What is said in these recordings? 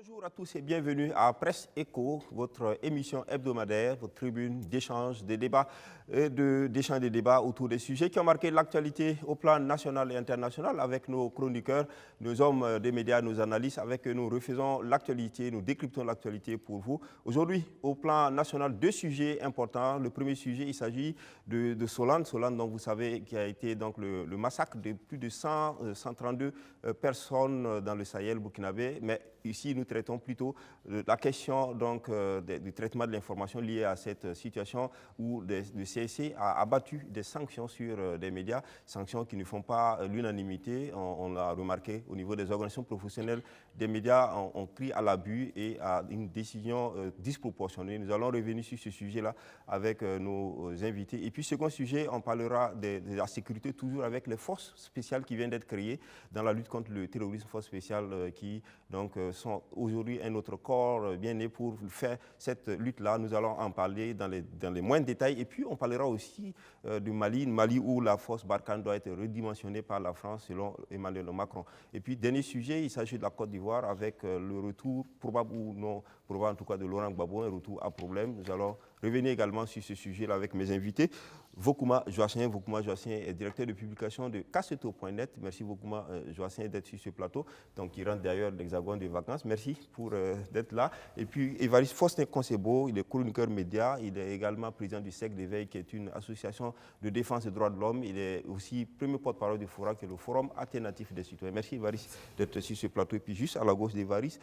Bonjour à tous et bienvenue à Presse Éco, votre émission hebdomadaire, votre tribune d'échange, de débats, d'échange de débats autour des sujets qui ont marqué l'actualité au plan national et international avec nos chroniqueurs, nos hommes des médias, nos analystes, avec nous refaisons l'actualité, nous décryptons l'actualité pour vous. Aujourd'hui, au plan national, deux sujets importants. Le premier sujet, il s'agit de Solane. Solane, dont vous savez, qui a été donc le massacre de plus de 132 personnes dans le Sahel burkinabé, mais ici, nous traitons plutôt la question donc, du traitement de l'information liée à cette situation où le CSC a abattu des sanctions sur des médias, sanctions qui ne font pas l'unanimité. On l'a remarqué au niveau des organisations professionnelles des médias, ont pris à l'abus et à une décision disproportionnée. Nous allons revenir sur ce sujet-là avec nos invités. Et puis, second sujet, on parlera de la sécurité, toujours avec les forces spéciales qui viennent d'être créées dans la lutte contre le terrorisme, forces spéciales qui donc, sont aujourd'hui un autre corps bien né pour faire cette lutte-là. Nous allons en parler dans les moindres détails. Et puis, on parlera aussi du Mali où la force Barkhane doit être redimensionnée par la France selon Emmanuel Macron. Et puis, dernier sujet, il s'agit de la Côte d'Ivoire avec le retour, probable ou non probable en tout cas, de Laurent Gbagbo, un retour à problème. Nous allons revenir également sur ce sujet-là avec mes invités. Vokouma Joacien est directeur de publication de Kasseto.net. Merci Vokouma Joacien d'être sur ce plateau, donc il rentre d'ailleurs de l'Hexagone de vacances. Merci pour d'être là. Et puis Évariste Faustin-Concebo, il est chroniqueur média, il est également président du SEC d'éveil, qui est une association de défense des droits de l'homme. Il est aussi premier porte-parole du FORA, qui est le Forum alternatif des citoyens. Merci Évariste d'être sur ce plateau. Et puis juste à la gauche d'Évariste,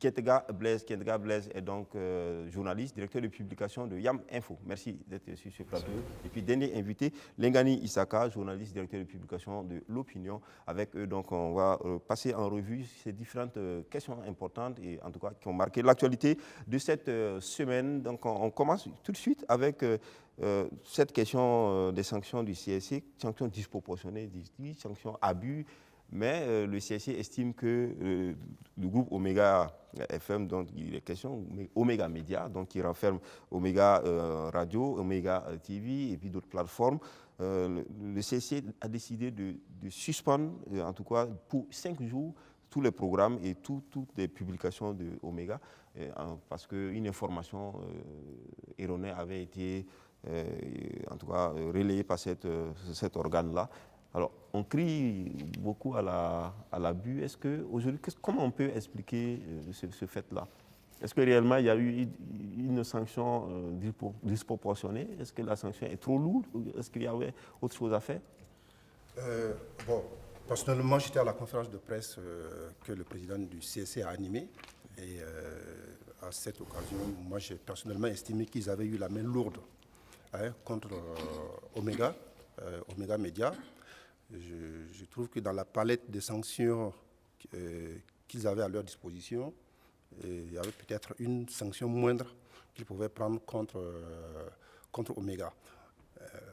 Kientega Blaise est donc journaliste, directeur de publication de YAM Info. Merci d'être sur ce plateau. Et puis, dernier invité, Lengani Isaka, journaliste, directeur de publication de L'Opinion. Avec eux, donc, on va passer en revue ces différentes questions importantes et en tout cas qui ont marqué l'actualité de cette semaine. Donc, on commence tout de suite avec cette question des sanctions du CSC, sanctions disproportionnées, sanctions abus. Mais le CSC estime que le groupe Omega FM, dont il est question, Omega Média, donc qui renferme Omega Radio, Omega TV et puis d'autres plateformes, le CSC a décidé de suspendre, en tout cas pour 5 jours, tous les programmes et toutes les publications de Omega, parce qu'une information erronée avait été, en tout cas, relayée par cet organe-là. Alors, on crie beaucoup à l'abus. Est-ce que aujourd'hui, comment on peut expliquer ce fait-là? Est-ce que réellement il y a eu une sanction disproportionnée? Est-ce que la sanction est trop lourde? Est-ce qu'il y avait autre chose à faire? Bon, personnellement, j'étais à la conférence de presse que le président du CSC a animée. Et à cette occasion, moi, j'ai personnellement estimé qu'ils avaient eu la main lourde contre Omega Média. Je trouve que dans la palette des sanctions qu'ils avaient à leur disposition, il y avait peut-être une sanction moindre qu'ils pouvaient prendre contre Omega.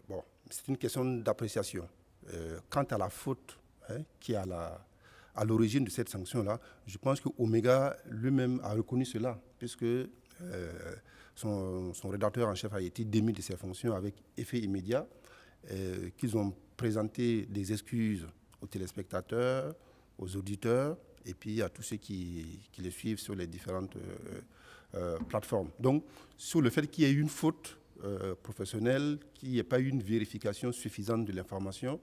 Bon, c'est une question d'appréciation. Quant à la faute qui est à l'origine de cette sanction-là, je pense que Omega lui-même a reconnu cela, puisque son rédacteur en chef a été démis de ses fonctions avec effet immédiat, qu'ils ont présenté des excuses aux téléspectateurs, aux auditeurs et puis à tous ceux qui les suivent sur les différentes plateformes. Donc, sur le fait qu'il y ait eu une faute professionnelle, qu'il n'y ait pas eu une vérification suffisante de l'information,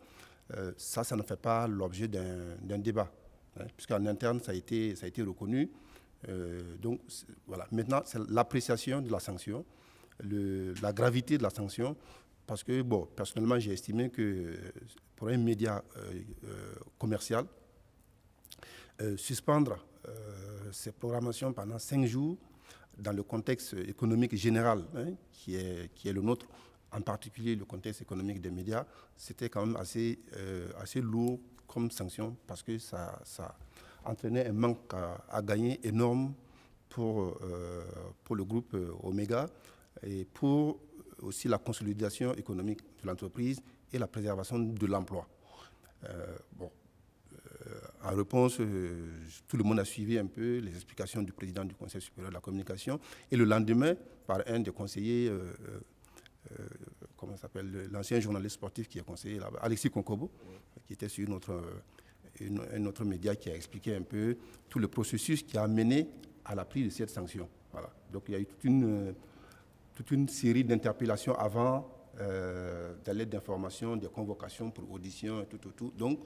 ça ne fait pas l'objet d'un débat, puisqu'en interne, ça a été reconnu. Donc, voilà. Maintenant, c'est l'appréciation de la sanction, la gravité de la sanction. Parce que, bon, personnellement, j'ai estimé que pour un média commercial, suspendre ses programmations pendant 5 jours, dans le contexte économique général qui est le nôtre, en particulier le contexte économique des médias, c'était quand même assez lourd comme sanction, parce que ça entraînait un manque à gagner énorme pour le groupe Omega et pour aussi la consolidation économique de l'entreprise et la préservation de l'emploi. En réponse, tout le monde a suivi un peu les explications du président du Conseil supérieur de la communication. Et le lendemain, par un des conseillers, comment s'appelle, l'ancien journaliste sportif qui est conseiller là-bas, Alexis Konkobo, qui était sur notre un autre média qui a expliqué un peu tout le processus qui a mené à la prise de cette sanction. Voilà. Donc il y a eu toute une série d'interpellations avant, des lettres d'information, des convocations pour audition, tout. Donc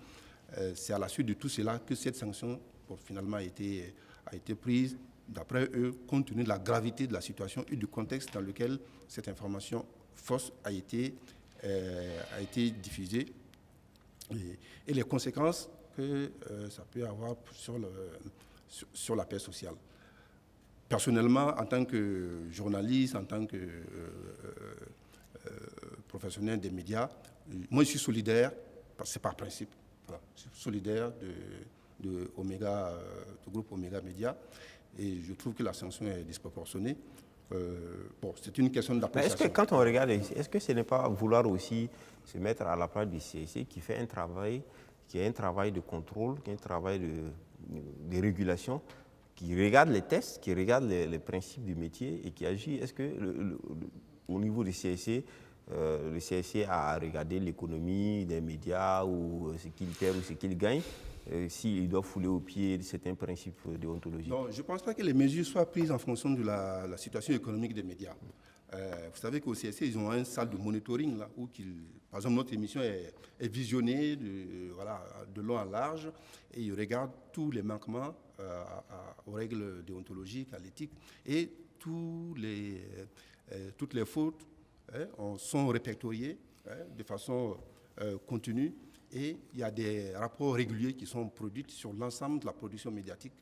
c'est à la suite de tout cela que cette sanction finalement a été prise, d'après eux, compte tenu de la gravité de la situation et du contexte dans lequel cette information fausse a été diffusée et les conséquences que ça peut avoir sur la paix sociale. Personnellement, en tant que journaliste, en tant que professionnel des médias, moi je suis solidaire, c'est par principe, voilà, je suis solidaire du groupe Omega Média, et je trouve que la sanction est disproportionnée. C'est une question d'appréciation. Est-ce que quand on regarde, est-ce que ce n'est pas vouloir aussi se mettre à la place du CSC qui fait un travail, qui est un travail de contrôle, qui est un travail de régulation, qui regarde les tests, qui regarde les principes du métier et qui agit? Est-ce que au niveau du CSC, le CSC a regardé l'économie des médias ou ce qu'il perd ou ce qu'il gagne, s'il doit fouler au pied certains principes déontologiques? Non, je ne pense pas que les mesures soient prises en fonction de la situation économique des médias. Vous savez qu'au CSC, ils ont une salle de monitoring là, où, par exemple, notre émission est visionnée de long en large, et ils regardent tous les manquements aux règles déontologiques, à l'éthique, et toutes les fautes sont répertoriées de façon continue, et il y a des rapports réguliers qui sont produits sur l'ensemble de la production médiatique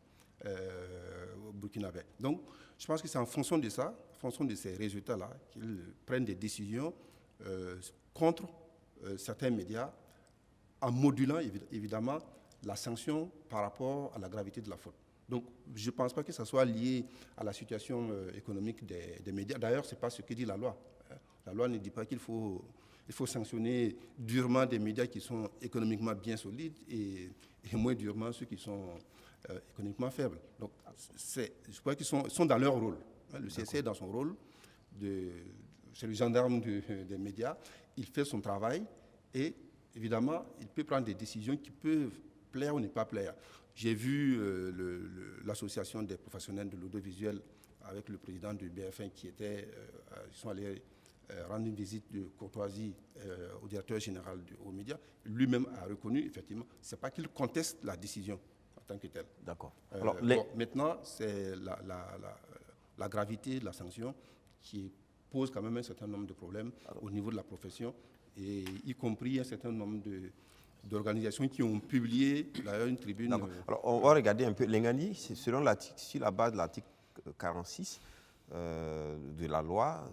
burkinabé. Donc, je pense que c'est en fonction de ça, en fonction de ces résultats-là, qu'ils prennent des décisions contre certains médias, en modulant évidemment la sanction par rapport à la gravité de la faute. Donc, je ne pense pas que ça soit lié à la situation économique des médias. D'ailleurs, ce n'est pas ce que dit la loi. La loi ne dit pas qu'il faut sanctionner durement des médias qui sont économiquement bien solides et moins durement ceux qui sont économiquement faibles. Donc, je crois qu'ils sont dans leur rôle. Le CSC est dans son rôle, c'est le gendarme des médias. Il fait son travail et, évidemment, il peut prendre des décisions qui peuvent plaire ou ne pas plaire. J'ai vu l'association des professionnels de l'audiovisuel avec le président du BF1 qui ils sont allés rendre une visite de courtoisie au directeur général aux médias. Lui-même a reconnu, effectivement, ce n'est pas qu'il conteste la décision en tant que telle. D'accord. Maintenant, c'est la gravité de la sanction qui pose quand même un certain nombre de problèmes au niveau de la profession, et y compris un certain nombre d'organisations qui ont publié d'ailleurs une tribune. Alors, on va regarder un peu. Lengani, sur la base de l'article 46 de la loi,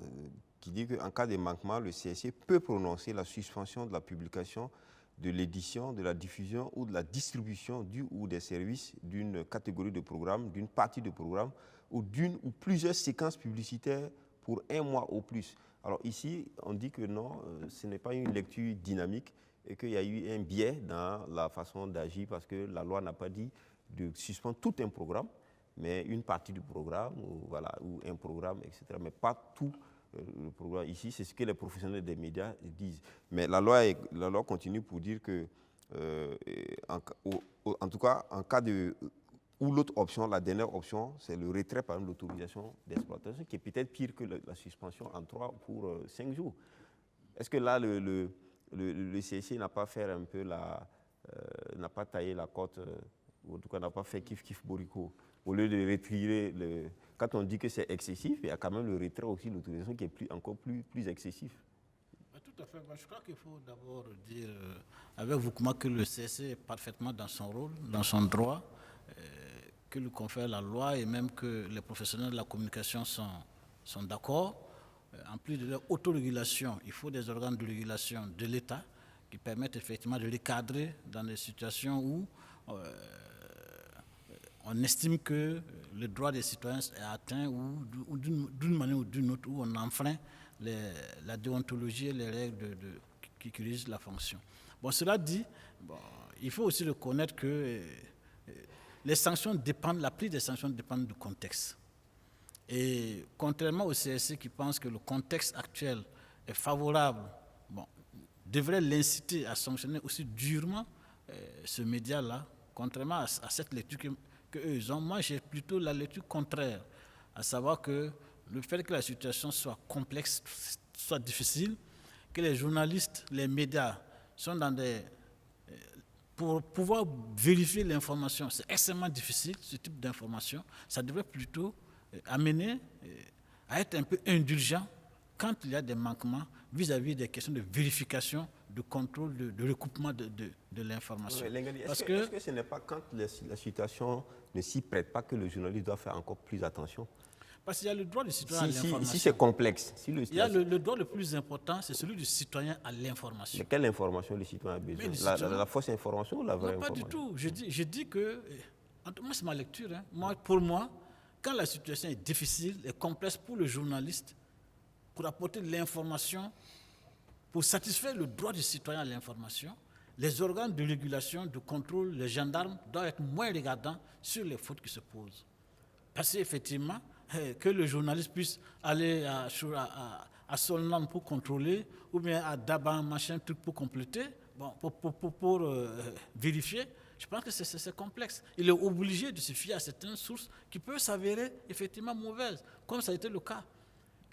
qui dit qu'en cas de manquement, le CSC peut prononcer la suspension de la publication, de l'édition, de la diffusion ou de la distribution du ou des services d'une catégorie de programme, d'une partie de programme ou d'une ou plusieurs séquences publicitaires pour 1 mois ou plus. Alors ici, on dit que non, ce n'est pas une lecture dynamique et qu'il y a eu un biais dans la façon d'agir parce que la loi n'a pas dit de suspendre tout un programme, mais une partie du programme ou un programme, etc. Mais pas tout le programme. Ici, c'est ce que les professionnels des médias disent. Mais la loi continue pour dire que, en tout cas, en cas de... Ou l'autre option, la dernière option, c'est le retrait, par exemple, de l'autorisation d'exploitation, qui est peut-être pire que la suspension en 3 pour 5 jours. Est-ce que là, le CSC n'a pas fait un peu n'a pas taillé la cote, ou en tout cas n'a pas fait kiff borico, au lieu de retirer quand on dit que c'est excessif, il y a quand même le retrait aussi de l'autorisation qui est encore plus excessif. Tout à fait. Je crois qu'il faut d'abord dire avec vous que le CSC est parfaitement dans son rôle, dans son droit, que lui confère la loi et même que les professionnels de la communication sont d'accord. En plus de leur autorégulation, il faut des organes de régulation de l'État qui permettent effectivement de les cadrer dans des situations où on estime que le droit des citoyens est atteint ou d'une manière ou d'une autre, où on enfreint la déontologie et les règles qui régissent la fonction. Bon, cela dit, il faut aussi reconnaître que les sanctions la prise des sanctions dépendent du contexte. Et contrairement au CSC qui pense que le contexte actuel est favorable, devrait l'inciter à sanctionner aussi durement ce média-là, contrairement à cette lecture qu'eux ils ont, moi j'ai plutôt la lecture contraire, à savoir que le fait que la situation soit complexe, soit difficile, que les journalistes, les médias sont dans des... Pour pouvoir vérifier l'information, c'est extrêmement difficile, ce type d'information. Ça devrait plutôt amener à être un peu indulgent quand il y a des manquements vis-à-vis des questions de vérification, de contrôle, de recoupement de l'information. Oui, est-ce que ce n'est pas quand la situation ne s'y prête pas que le journaliste doit faire encore plus attention? Parce qu'il y a le droit du citoyen à l'information. Si c'est complexe. Il y a le droit le plus important, c'est celui du citoyen à l'information. Mais quelle information le citoyen a besoin? La fausse information ou la vraie information? Pas du tout. Je dis que, moi c'est ma lecture, hein. Pour moi, quand la situation est difficile et complexe pour le journaliste, pour apporter de l'information, pour satisfaire le droit du citoyen à l'information, les organes de régulation, de contrôle, les gendarmes doivent être moins regardants sur les fautes qui se posent. Parce qu'effectivement, que le journaliste puisse aller à Solnan pour contrôler, ou bien à Daban, machin, truc pour compléter, bon, pour vérifier, je pense que c'est complexe. Il est obligé de se fier à certaines sources qui peuvent s'avérer effectivement mauvaises, comme ça a été le cas.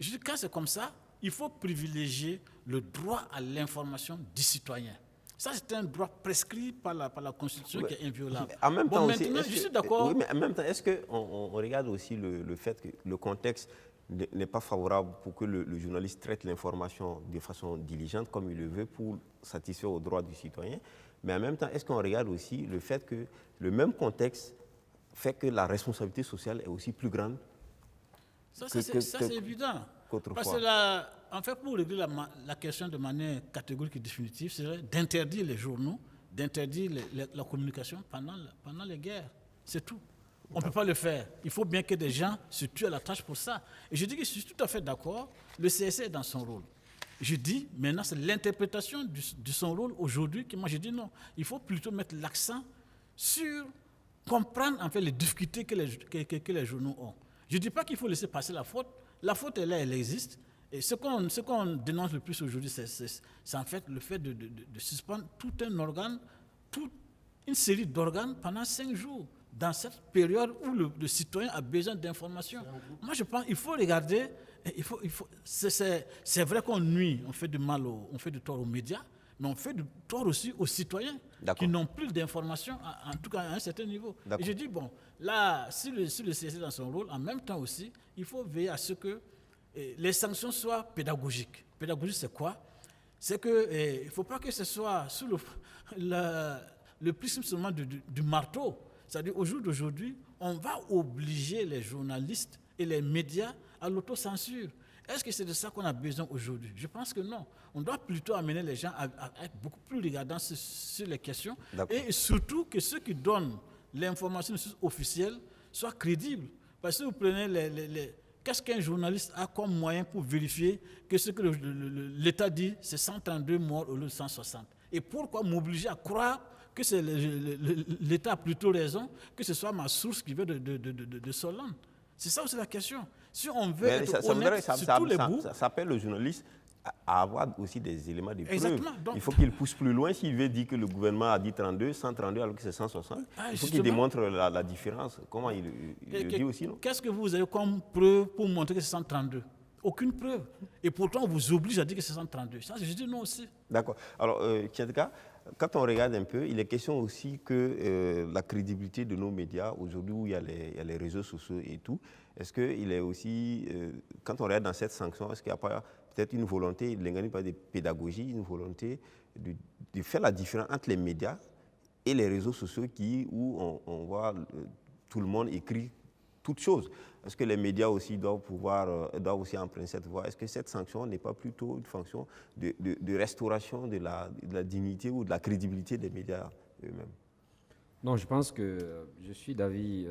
Je dis, quand c'est comme ça, il faut privilégier le droit à l'information du citoyen. Ça, c'est un droit prescrit par la Constitution qui est inviolable. En même temps, maintenant, je suis d'accord. Oui, mais en même temps, est-ce qu'on regarde aussi le fait que le contexte n'est pas favorable pour que le journaliste traite l'information de façon diligente, comme il le veut, pour satisfaire aux droits du citoyen? Mais en même temps, est-ce qu'on regarde aussi le fait que le même contexte fait que la responsabilité sociale est aussi plus grande? Ça, c'est évident. Parce que là, en fait, pour régler la question de manière catégorique et définitive, c'est d'interdire les journaux, d'interdire la communication pendant les guerres. C'est tout. On ne peut pas le faire. Il faut bien que des gens se tuent à la tâche pour ça. Et je dis que je suis tout à fait d'accord. Le CSC est dans son rôle. Je dis, maintenant, c'est l'interprétation de son rôle aujourd'hui que moi je dis non. Il faut plutôt mettre l'accent sur comprendre en fait les difficultés que les journaux ont. Je ne dis pas qu'il faut laisser passer la faute. La faute est là, elle existe. Et ce qu'on dénonce le plus aujourd'hui, c'est en fait le fait de suspendre tout un organe, toute une série d'organes pendant 5 jours, dans cette période où le citoyen a besoin d'informations. Moi, je pense qu'il faut regarder, c'est vrai qu'on nuit, on fait du mal, on fait du tort aux médias, mais on fait du tort aussi aux citoyens qui n'ont plus d'informations, en tout cas à un certain niveau. Et je dis, bon, là, si le CSC est dans son rôle, en même temps aussi, il faut veiller à ce que les sanctions soient pédagogiques. Pédagogique, c'est quoi? C'est qu'il ne faut pas que ce soit sous le prisme seulement du marteau. C'est-à-dire, au jour d'aujourd'hui, on va obliger les journalistes et les médias à l'autocensure. Est-ce que c'est de ça qu'on a besoin aujourd'hui? Je pense que non. On doit plutôt amener les gens à être beaucoup plus regardants sur les questions. Et surtout que ceux qui donnent l'information officielle soient crédibles. Parce que vous prenez qu'est-ce qu'un journaliste a comme moyen pour vérifier que ce que l'État dit, c'est 132 morts au lieu de 160? Et pourquoi m'obliger à croire que l'État a plutôt raison, que ce soit ma source qui vient de Solon? C'est ça aussi la question. Si on veut être honnête sur tous les bouts... Ça appelle le journaliste à avoir aussi des éléments de preuve. Exactement. Donc, il faut qu'il pousse plus loin. S'il veut dire que le gouvernement a dit 132 alors que c'est 160, il faut qu'il démontre la différence. Comment il le dit aussi, non? Qu'est-ce que vous avez comme preuve pour montrer que c'est 132? Aucune preuve. Et pourtant, on vous oblige à dire que c'est 132. Ça, je dis non aussi. D'accord. Alors, Tchadka, quand on regarde un peu, il est question aussi que la crédibilité de nos médias, aujourd'hui où il y a les réseaux sociaux et tout, est-ce qu'il est aussi, quand on regarde dans cette sanction, est-ce qu'il n'y a pas peut-être une volonté, il n'y a pas de pédagogie, une volonté de faire la différence entre les médias et les réseaux sociaux où on voit tout le monde écrit toutes choses? Est-ce que les médias aussi doivent aussi emprunter cette voie? Est-ce que cette sanction n'est pas plutôt une fonction de restauration de la dignité ou de la crédibilité des médias eux-mêmes? Non, je pense que je suis d'avis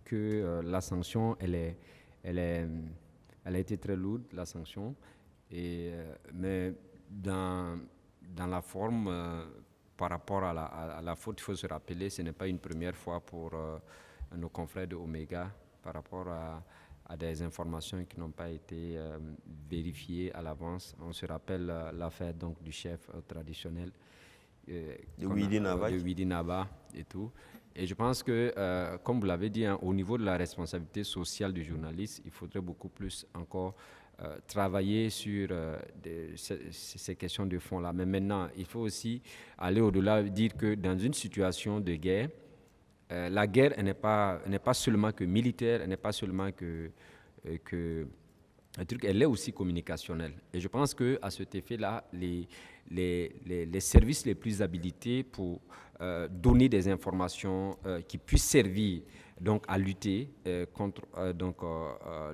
que la sanction, elle a été très lourde, la sanction, mais dans la forme, par rapport à la faute, il faut se rappeler, ce n'est pas une première fois pour nos confrères de Omega par rapport à des informations qui n'ont pas été vérifiées à l'avance. On se rappelle l'affaire donc du chef traditionnel. de Widinaba et tout. Et je pense que, comme vous l'avez dit, au niveau de la responsabilité sociale du journaliste, il faudrait beaucoup plus encore travailler sur ces questions de fond-là. Mais maintenant, il faut aussi aller au-delà, dire que dans une situation de guerre, la guerre, elle n'est pas seulement que militaire, elle n'est pas seulement que un truc, elle est aussi communicationnelle. Et je pense qu'à cet effet-là, les services les plus habilités pour donner des informations qui puissent servir donc, à lutter contre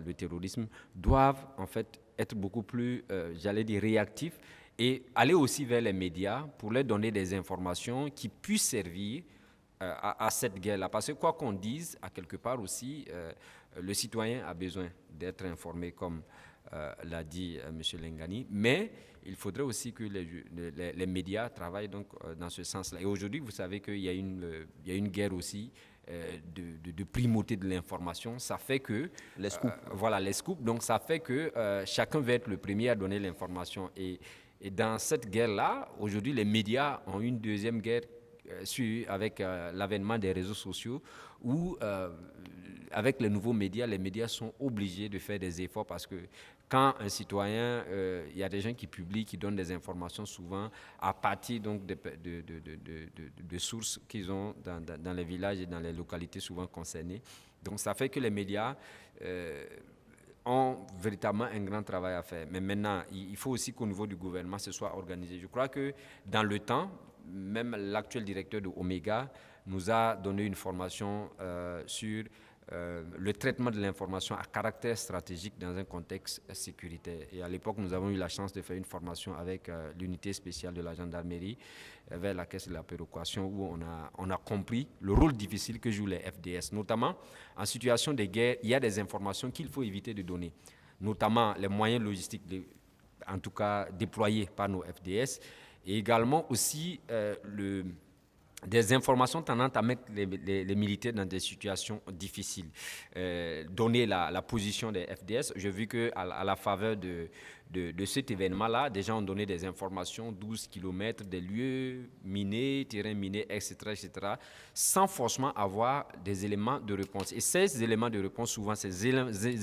le terrorisme doivent en fait être beaucoup plus, j'allais dire, réactifs et aller aussi vers les médias pour leur donner des informations qui puissent servir à cette guerre-là. Parce que quoi qu'on dise, à quelque part aussi, le citoyen a besoin d'être informé, comme l'a dit M. Lengani, mais il faudrait aussi que les médias travaillent donc, dans ce sens-là. Et aujourd'hui, vous savez qu'il y a une guerre aussi de primauté de l'information. Ça fait que... Les scoops. Voilà, les scoops. Donc, ça fait que chacun va être le premier à donner l'information. Et dans cette guerre-là, aujourd'hui, les médias ont une deuxième guerre avec l'avènement des réseaux sociaux où, avec les nouveaux médias, les médias sont obligés de faire des efforts parce que quand un citoyen, il y a des gens qui publient, qui donnent des informations souvent à partir donc, de sources qu'ils ont dans les villages et dans les localités souvent concernées. Donc ça fait que les médias ont véritablement un grand travail à faire. Mais maintenant, il faut aussi qu'au niveau du gouvernement, ce soit organisé. Je crois que dans le temps, même l'actuel directeur de Omega nous a donné une formation sur le traitement de l'information à caractère stratégique dans un contexte sécuritaire. Et à l'époque, nous avons eu la chance de faire une formation avec l'unité spéciale de la gendarmerie vers la caisse de la péréquation où on a compris le rôle difficile que jouent les FDS. Notamment, en situation de guerre, il y a des informations qu'il faut éviter de donner, notamment les moyens logistiques, en tout cas déployés par nos FDS, et également aussi des informations tendant à mettre les militaires dans des situations difficiles. Donner la position des FDS, j'ai vu qu'à la faveur de cet événement-là, des gens ont donné des informations, 12 km, des lieux minés, terrains minés, etc., sans forcément avoir des éléments de réponse. Et ces éléments de réponse, souvent, ces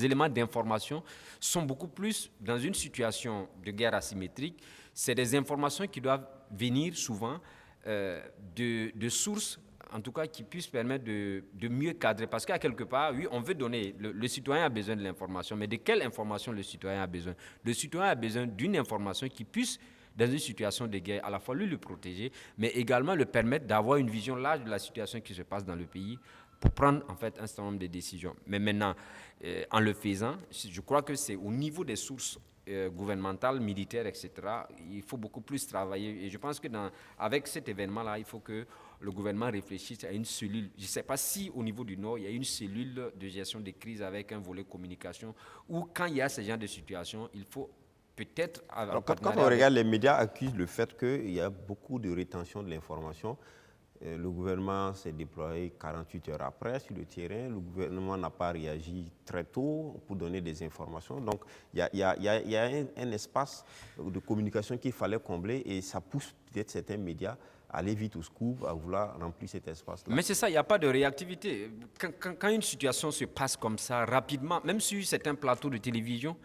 éléments d'information sont beaucoup plus dans une situation de guerre asymétrique. C'est des informations qui doivent venir souvent de sources, en tout cas, qui puissent permettre de mieux cadrer. Parce qu'à quelque part, oui, on veut donner, le citoyen a besoin de l'information, mais de quelle information le citoyen a besoin? Le citoyen a besoin d'une information qui puisse, dans une situation de guerre, à la fois lui le protéger, mais également le permettre d'avoir une vision large de la situation qui se passe dans le pays pour prendre en fait un certain nombre de décisions. Mais maintenant, en le faisant, je crois que c'est au niveau des sources gouvernementales, militaires, etc., il faut beaucoup plus travailler. Et je pense que avec cet événement-là, il faut que le gouvernement réfléchisse à une cellule. Je ne sais pas si au niveau du Nord, il y a une cellule de gestion des crises avec un volet communication, où quand il y a ce genre de situation, il faut peut-être... Alors, quand on regarde, les médias accusent le fait qu'il y a beaucoup de rétention de l'information. Le gouvernement s'est déployé 48 heures après sur le terrain. Le gouvernement n'a pas réagi très tôt pour donner des informations. Donc, il y a un espace de communication qu'il fallait combler et ça pousse peut-être certains médias à aller vite au scoop, à vouloir remplir cet espace-là. Mais c'est ça, il n'y a pas de réactivité. Quand une situation se passe comme ça, rapidement, même sur certains plateaux de télévision,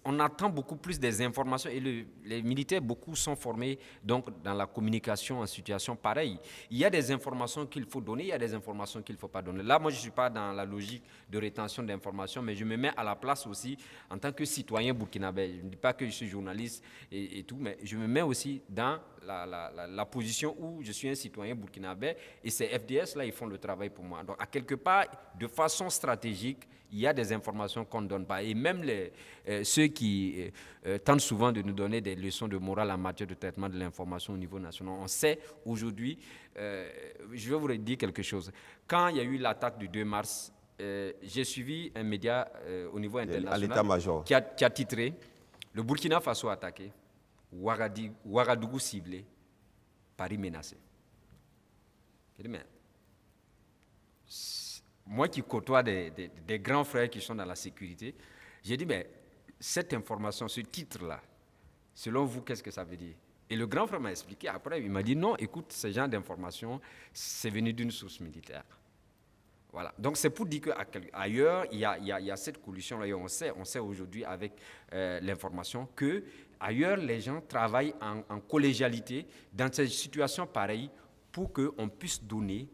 on attend beaucoup plus des informations et les militaires, beaucoup sont formés donc, dans la communication en situation pareille. Il y a des informations qu'il faut donner, il y a des informations qu'il ne faut pas donner. Là, moi, je ne suis pas dans la logique de rétention d'informations, mais je me mets à la place aussi en tant que citoyen burkinabé. Je ne dis pas que je suis journaliste et tout, mais je me mets aussi dans la position où je suis un citoyen burkinabé et ces FDS-là, ils font le travail pour moi. Donc, à quelque part, de façon stratégique, il y a des informations qu'on ne donne pas. Et même ceux qui tentent souvent de nous donner des leçons de morale en matière de traitement de l'information au niveau national, on sait aujourd'hui, je vais vous dire quelque chose. Quand il y a eu l'attaque du 2 mars, j'ai suivi un média au niveau international à l'état-major qui a titré « Le Burkina Faso attaqué, Ouagadougou ciblé, Paris menacé ». Moi qui côtoie des grands frères qui sont dans la sécurité, j'ai dit, mais cette information, ce titre-là, selon vous, qu'est-ce que ça veut dire? Et le grand frère m'a expliqué après, il m'a dit non, écoute, ce genre d'information, c'est venu d'une source militaire. Voilà. Donc c'est pour dire qu'ailleurs, il y a cette collusion-là. Et on sait aujourd'hui avec l'information que ailleurs, les gens travaillent en collégialité dans ces situations pareilles pour qu'on puisse donner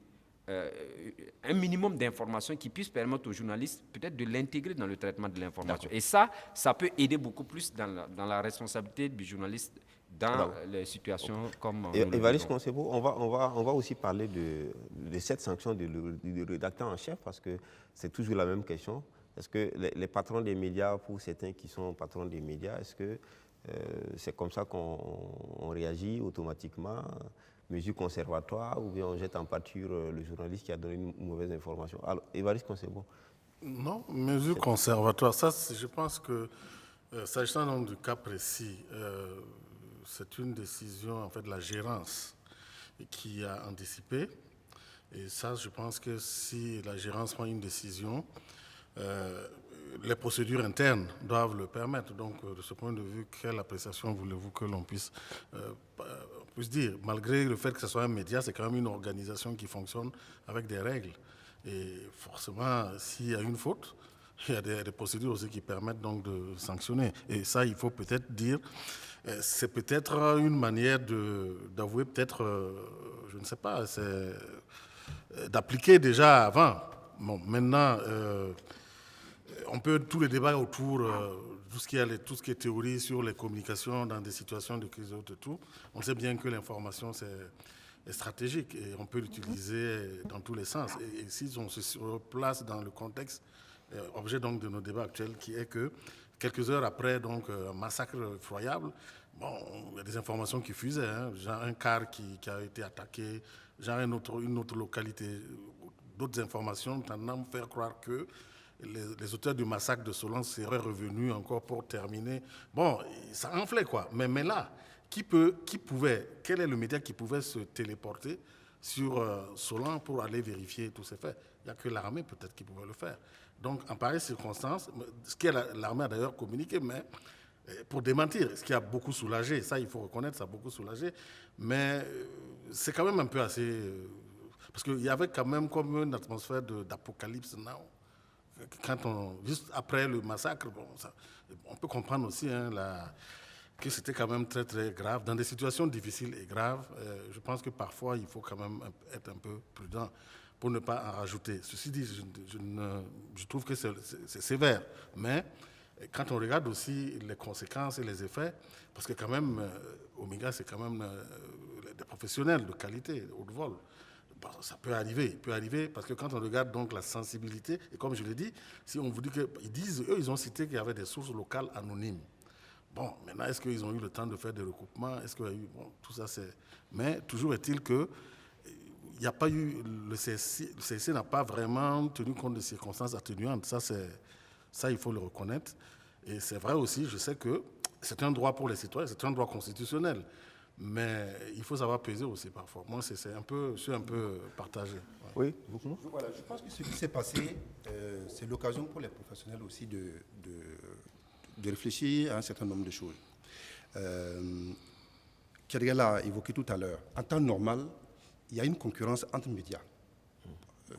un minimum d'informations qui puisse permettre aux journalistes peut-être de l'intégrer dans le traitement de l'information. Et ça peut aider beaucoup plus dans la responsabilité du journaliste dans les situations comme... Évariste Concebo, on va aussi parler de cette sanction du rédacteur en chef, parce que c'est toujours la même question. Est-ce que les patrons des médias, pour certains qui sont patrons des médias, est-ce que c'est comme ça qu'on réagit automatiquement, mesure conservatoire, ou bien on jette en pâture le journaliste qui a donné une mauvaise information? Alors, Évariste Concebo. Non, mesure conservatoire, ça, je pense que, s'agissant donc du cas précis, c'est une décision en fait de la gérance qui a anticipé. Et ça, je pense que si la gérance prend une décision, les procédures internes doivent le permettre. Donc, de ce point de vue, quelle appréciation voulez-vous que l'on puisse dire? Malgré le fait que ce soit un média, c'est quand même une organisation qui fonctionne avec des règles. Et forcément, s'il y a une faute, il y a des procédures aussi qui permettent donc de sanctionner. Et ça, il faut peut-être dire, c'est peut-être une manière d'avouer peut-être, je ne sais pas, d'appliquer déjà avant. Bon, maintenant, on peut tous les débats autour tout ce qui est théorie sur les communications dans des situations de crise et tout. On sait bien que l'information est stratégique et on peut l'utiliser dans tous les sens. Et si on se replace dans le contexte objet donc de nos débats actuels, qui est que quelques heures après donc un massacre effroyable, bon, il y a des informations qui fusaient, hein, genre un car qui a été attaqué, genre une autre localité, d'autres informations tendant à faire croire que les auteurs du massacre de Solan seraient revenus encore pour terminer. Bon, ça enflait quoi. Mais là, quel est le média qui pouvait se téléporter sur Solan pour aller vérifier tous ces faits? Il n'y a que l'armée peut-être qui pouvait le faire. Donc, en pareille circonstance, ce que l'armée a d'ailleurs communiqué, mais pour démentir, ce qui a beaucoup soulagé, ça il faut reconnaître, ça a beaucoup soulagé, mais c'est quand même un peu assez... parce qu'il y avait quand même comme une atmosphère d'apocalypse now. Juste après le massacre, bon, on peut comprendre aussi hein, que c'était quand même très très grave. Dans des situations difficiles et graves, je pense que parfois il faut quand même être un peu prudent pour ne pas en rajouter. Ceci dit, je trouve que c'est sévère, mais quand on regarde aussi les conséquences et les effets, parce que quand même, Omega, c'est quand même des professionnels de qualité, haut de vol. Bon, ça peut arriver, parce que quand on regarde donc la sensibilité, et comme je l'ai dit, si on vous dit ils ont cité qu'il y avait des sources locales anonymes. Bon, maintenant, est-ce qu'ils ont eu le temps de faire des recoupements? Est-ce qu'il y a eu... Bon, tout ça, c'est... Mais toujours est-il que il n'y a pas eu... Le CSC n'a pas vraiment tenu compte de circonstances atténuantes. Ça, il faut le reconnaître. Et c'est vrai aussi, je sais que c'est un droit pour les citoyens, c'est un droit constitutionnel. Mais il faut savoir peser aussi parfois. Moi, je suis un peu partagé. Oui, voilà, je pense que ce qui s'est passé, c'est l'occasion pour les professionnels aussi de réfléchir à un certain nombre de choses. Kerga l'a évoqué tout à l'heure. En temps normal, il y a une concurrence entre médias.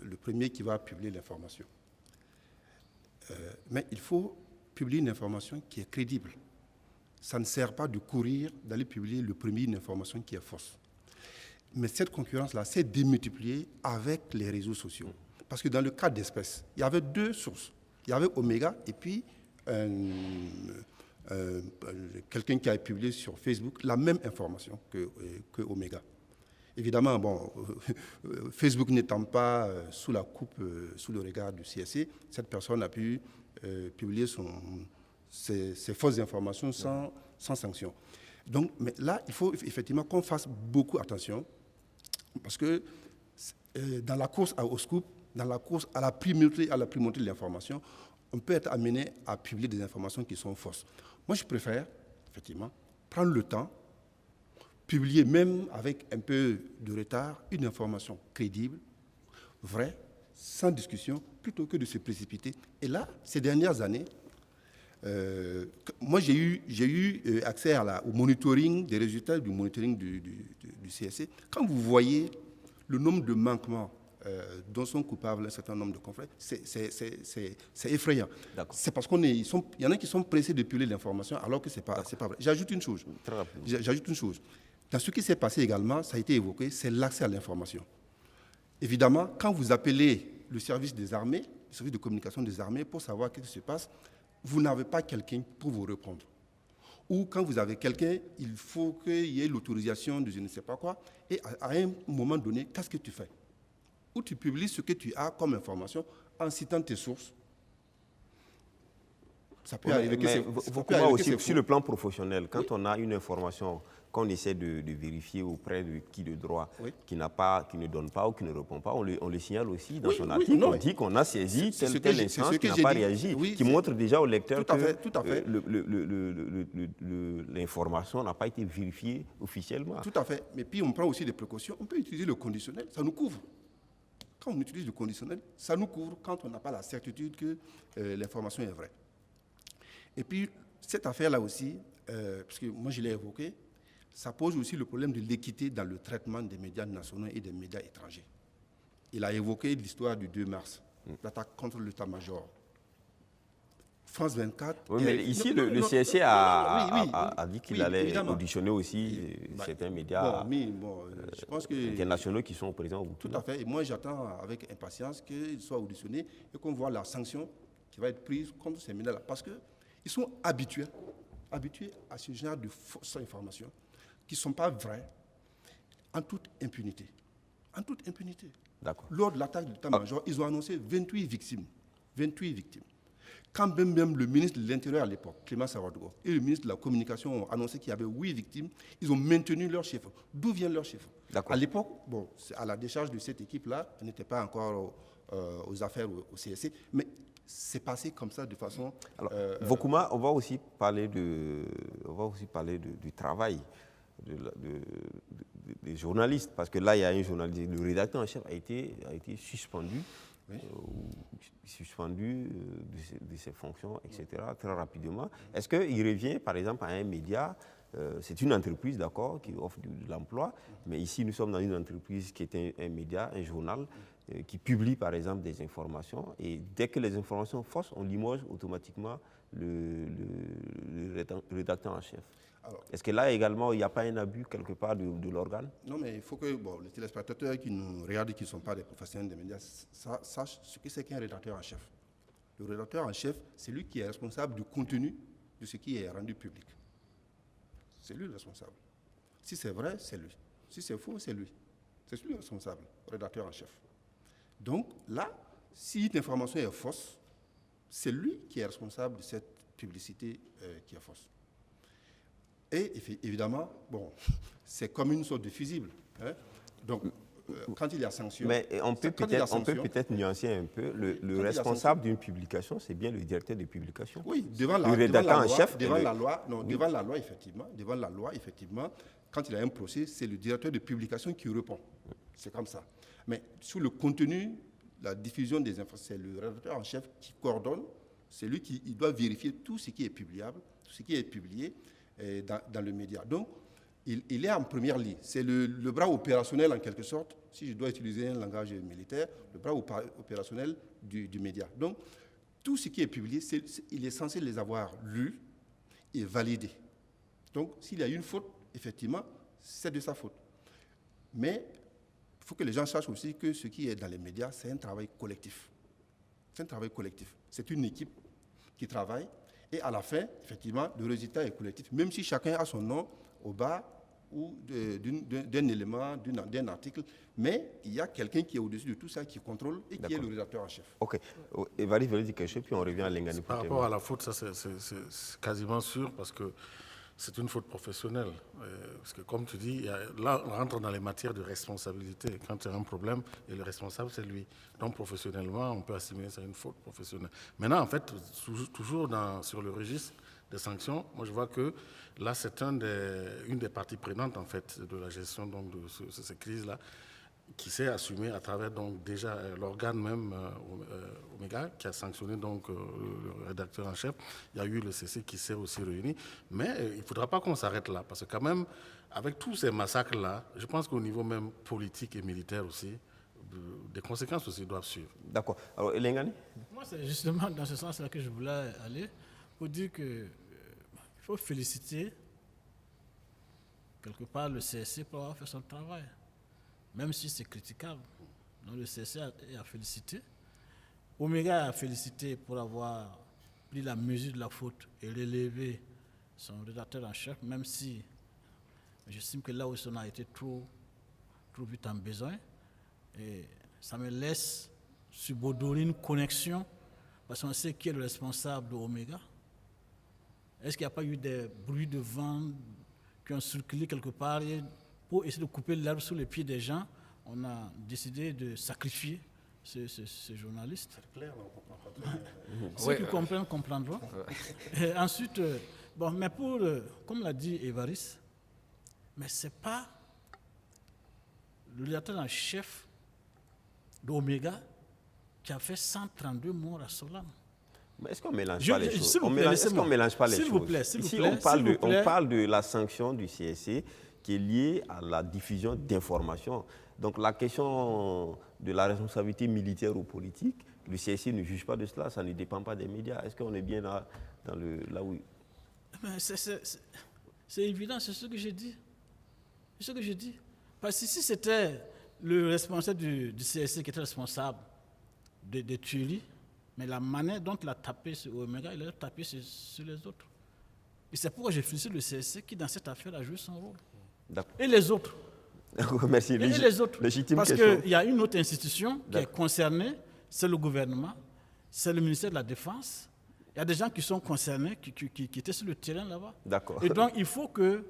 Le premier qui va publier l'information. Mais il faut publier une information qui est crédible. Ça ne sert pas de courir, d'aller publier le premier une information qui est fausse. Mais cette concurrence-là s'est démultipliée avec les réseaux sociaux. Parce que dans le cas d'espèces, il y avait deux sources. Il y avait Omega et puis quelqu'un qui a publié sur Facebook la même information que Omega. Évidemment, bon, Facebook n'étant pas sous la coupe, sous le regard du CSC, cette personne a pu publier ces fausses informations sans sanction. Donc, mais là, il faut effectivement qu'on fasse beaucoup attention, parce que dans la course au scoop, dans la course à la primauté de l'information, on peut être amené à publier des informations qui sont fausses. Moi, je préfère, effectivement, prendre le temps, publier même avec un peu de retard une information crédible, vraie, sans discussion, plutôt que de se précipiter. Et là, ces dernières années, moi, j'ai eu accès au monitoring, des résultats du monitoring du CSC. Quand vous voyez le nombre de manquements dont sont coupables un certain nombre de confrères, c'est effrayant. C'est parce il y en a qui sont pressés de publier l'information alors que ce n'est pas vrai. J'ajoute une chose. Dans ce qui s'est passé également, ça a été évoqué, c'est l'accès à l'information. Évidemment, quand vous appelez le service des armées, le service de communication des armées, pour savoir ce qui se passe, vous n'avez pas quelqu'un pour vous répondre. Ou quand vous avez quelqu'un, il faut qu'il y ait l'autorisation de je ne sais pas quoi. Et à un moment donné, qu'est-ce que tu fais? Ou tu publies ce que tu as comme information en citant tes sources. Ça peut arriver que c'est aussi, sur le plan professionnel, quand on a une information qu'on essaie de vérifier auprès de qui de droit, qui ne donne pas ou qui ne répond pas, on le signale aussi dans son article. On dit qu'on a saisi telle instance qui n'a pas réagi, qui montre déjà au lecteur que l'information n'a pas été vérifiée officiellement. Tout à fait. Mais puis on prend aussi des précautions. On peut utiliser le conditionnel, ça nous couvre. Quand on utilise le conditionnel, ça nous couvre quand on n'a pas la certitude que l'information est vraie. Et puis, cette affaire-là aussi, parce que moi je l'ai évoqué, ça pose aussi le problème de l'équité dans le traitement des médias nationaux et des médias étrangers. Il a évoqué l'histoire du 2 mars, l'attaque contre l'état-major. France 24... Oui, mais ici, le CSC a dit qu'il allait auditionner aussi certains médias je pense que, internationaux qui sont présents. Tout à fait. Et moi, j'attends avec impatience qu'ils soient auditionnés et qu'on voit la sanction qui va être prise contre ces médias-là. Parce qu'ils sont habitués à ce genre de fausses informations qui ne sont pas vraies, en toute impunité. En toute impunité. D'accord. Lors de l'attaque de l'état-major, ils ont annoncé 28 victimes. 28 victimes. Quand même le ministre de l'Intérieur à l'époque, Clément Sawadogo, et le ministre de la Communication ont annoncé qu'il y avait 8 victimes, ils ont maintenu leurs chiffres. D'où viennent leurs chiffres? À l'époque, à la décharge de cette équipe-là, elle n'était pas encore aux affaires au CSC, mais c'est passé comme ça de façon... Alors, Vokouma, on va aussi parler du travail des journalistes, parce que là, il y a un journaliste, le rédacteur en chef a été suspendu, de ses fonctions, etc., très rapidement. Est-ce qu'il revient, par exemple, à un média, c'est une entreprise, d'accord, qui offre de l'emploi, mais ici, nous sommes dans une entreprise qui est un média, un journal, qui publie, par exemple, des informations, et dès que les informations sont fausses, on limoge automatiquement le rédacteur en chef. Est-ce que là également, il n'y a pas un abus quelque part de l'organe? Non, mais il faut que les téléspectateurs qui nous regardent, qui ne sont pas des professionnels des médias, sachent ce que c'est qu'un rédacteur en chef. Le rédacteur en chef, c'est lui qui est responsable du contenu de ce qui est rendu public. C'est lui le responsable. Si c'est vrai, c'est lui. Si c'est faux, c'est lui. C'est lui le responsable, le rédacteur en chef. Donc là, si une information est fausse, c'est lui qui est responsable de cette publicité qui est fausse. Et évidemment, c'est comme une sorte de fusible. Hein? Donc, quand il y a sanction... Mais on peut peut-être nuancer un peu. Le responsable d'une publication, c'est bien le directeur de publication. Oui, devant la loi, effectivement, quand il y a un procès, c'est le directeur de publication qui répond. C'est comme ça. Mais sur le contenu, la diffusion des informations, c'est le rédacteur en chef qui coordonne. C'est lui qui doit vérifier tout ce qui est publiable, tout ce qui est publié dans le média. Donc, il est en première ligne. C'est le bras opérationnel, en quelque sorte, si je dois utiliser un langage militaire, le bras opérationnel du média. Donc, tout ce qui est publié, il est censé les avoir lus et validés. Donc, s'il y a une faute, effectivement, c'est de sa faute. Mais il faut que les gens sachent aussi que ce qui est dans les médias, c'est un travail collectif. C'est un travail collectif. C'est une équipe qui travaille. Et à la fin, effectivement, le résultat est collectif, même si chacun a son nom au bas ou d'un élément, d'un article, mais il y a quelqu'un qui est au-dessus de tout ça, qui contrôle et qui est le rédacteur en chef. Ok. Évariste veut dire quelque chose, puis on revient à Lengani. Par rapport à la faute, ça c'est quasiment sûr, parce que c'est une faute professionnelle. Parce que comme tu dis, là on rentre dans les matières de responsabilité. Quand il y a un problème, et le responsable c'est lui. Donc professionnellement, on peut assimiler ça à une faute professionnelle. Maintenant, en fait, toujours sur le registre des sanctions, moi je vois que là c'est une des parties prenantes en fait de la gestion donc, de ces crises-là. qui s'est assumé à travers donc déjà l'organe même Omega qui a sanctionné donc le rédacteur en chef. Il y a eu le CC qui s'est aussi réuni. Mais il ne faudra pas qu'on s'arrête là parce que quand même, avec tous ces massacres-là, je pense qu'au niveau même politique et militaire aussi, des conséquences aussi doivent suivre. D'accord. Alors, Elengani? Moi, c'est justement dans ce sens-là que je voulais aller pour dire qu'il faut féliciter quelque part le CSC pour avoir fait son travail, même si c'est critiquable. Donc le CSC a félicité. Omega a félicité pour avoir pris la mesure de la faute et relevé son rédacteur en chef, même si j'estime que là où on a été trop vite en besoin. Et ça me laisse subordonner une connexion, parce qu'on sait qui est le responsable de Omega. Est-ce qu'il n'y a pas eu des bruits de vent qui ont circulé quelque part et pour essayer de couper l'herbe sous les pieds des gens? On a décidé de sacrifier ce journaliste. C'est clair, on comprend pas très bien. Ceux qui comprennent comprendront. Et ensuite, bon, mais comme l'a dit Évariste, mais ce n'est pas le rédacteur en chef d'Omega qui a fait 132 morts à Solane. Mais est-ce qu'on ne mélange pas les choses? S'il vous plaît, Est-ce qu'on mélange pas les choses? S'il vous plaît, s'il vous Ici, plaît, on parle de la sanction du CSC qui est liée à la diffusion d'informations. Donc la question de la responsabilité militaire ou politique, le CSC ne juge pas de cela, ça ne dépend pas des médias. Est-ce qu'on est bien là où... Mais c'est évident, c'est ce que j'ai dit. C'est ce que j'ai dit. Parce que si c'était le responsable du CSC qui était responsable des tueries, mais la manière dont il a tapé sur Omega, il a tapé sur les autres. Et c'est pourquoi j'ai félicité le CSC qui, dans cette affaire, a joué son rôle. Et les autres. Merci. Et les autres. Légitime parce question. qu'il y a une autre institution qui est concernée, c'est le gouvernement, c'est le ministère de la Défense. Il y a des gens qui sont concernés, qui étaient sur le terrain là-bas. D'accord. Et donc, il faut que...